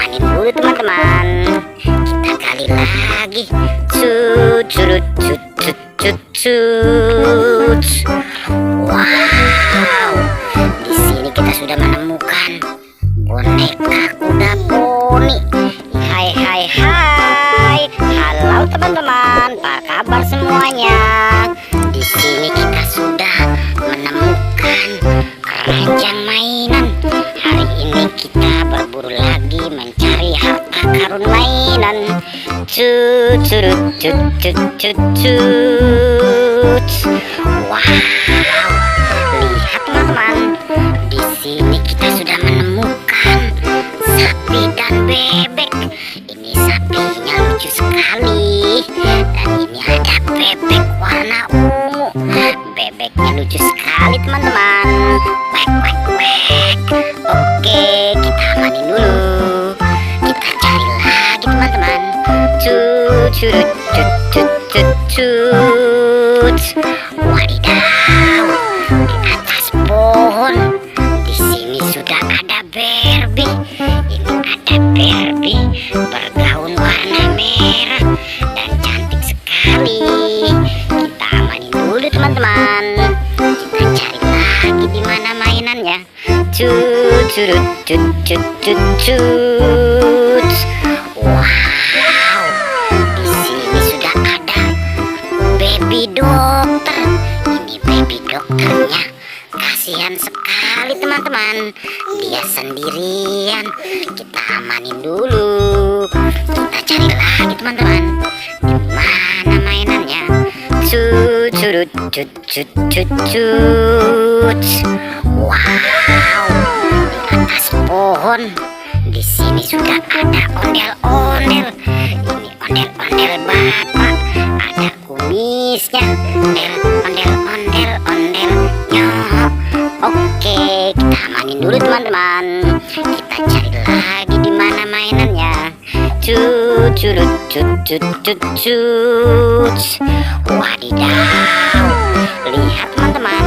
amanin dulu teman-teman. Kita kali lagi. Curut cut cut cut cut. Wow, di sini kita sudah menemukan boneka kuda poni. Hai hai hai, halo teman-teman, apa kabar semuanya? Di sini kita sudah menemukan keranjang mainan. Hari ini kita berburu lagi mencari harta karun mainan. Curut cut cut cut cut. Wow, lihat teman-teman, di sini kita sudah menemukan sapi dan bebek. Ini sapinya lucu sekali, dan ini ada bebek warna ungu. Bebeknya lucu sekali teman-teman. Wek wek wek. Oke, kita amanin dulu. Kita cari lagi teman-teman. Curut cut cut cut cut. Wadidaw, di atas pohon. Di sini sudah ada Barbie. Ini ada Barbie bergaun warna merah dan cantik sekali. Kita amanin dulu teman-teman. Kita cari lagi di mana mainannya. Curut cut cut cut cut. Wow, di sini sudah ada baby dokter. Ini baby dokternya kasihan sekali teman-teman, dia sendirian. Kita amanin dulu. Kita cari lagi teman-teman, di mana mainannya. Curut cut cut cut cut. Wow, di atas pohon. Di sini sudah ada ondel-ondel. Ini ondel-ondel bapak, ada kumisnya. Ondel-ondel ondel nyok. Oke, kita amanin dulu teman-teman. Kita cari lagi di mana mainannya. Curut cut cut cut cut. Wadidaw, lihat teman-teman,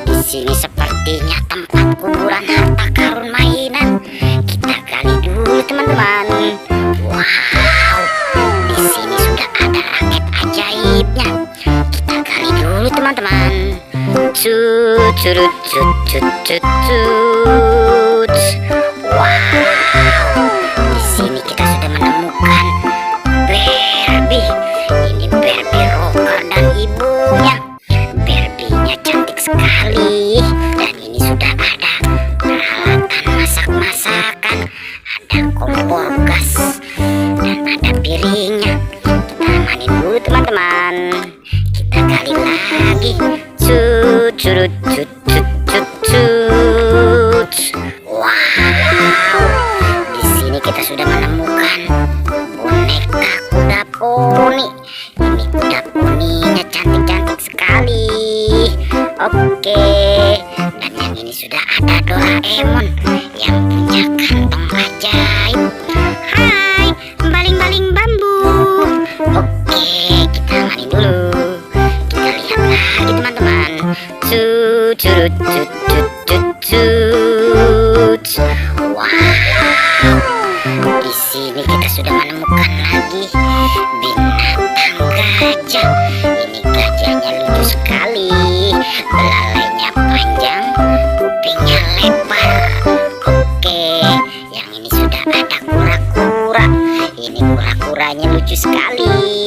di sini sepertinya tempat kuburan harta karun mainan. Kita gali dulu teman-teman. Wow, di sini sudah ada raket ajaibnya. Kita gali dulu teman-teman. Curut cut cut cut cut. Wow, di sini kita sudah menemukan Barbie. Ini Barbie rocker dan ibunya. Barbie-nya cantik sekali, dan ini sudah ada peralatan masak-masakan. Ada kompor gas dan ada piringnya. Kita amanin dulu teman-teman. Kita gali lagi. Curut cut cut cut cut. Wow, di sini kita sudah menemukan boneka kuda poni. Ini kuda poninya cantik-cantik sekali. Oke, dan yang ini sudah ada Doraemon yang punya kantong ajaib. Hai, baling-baling bambu. Oke, kita amanin dulu. Kita lihat lagi teman-teman. Curut cut cut cut cut. Wow, di sini kita sudah menemukan lagi binatang gajah. Ini gajahnya lucu sekali, belalainya panjang, kupingnya lebar. Oke, yang ini sudah ada kura-kura. Ini kura-kuranya lucu sekali.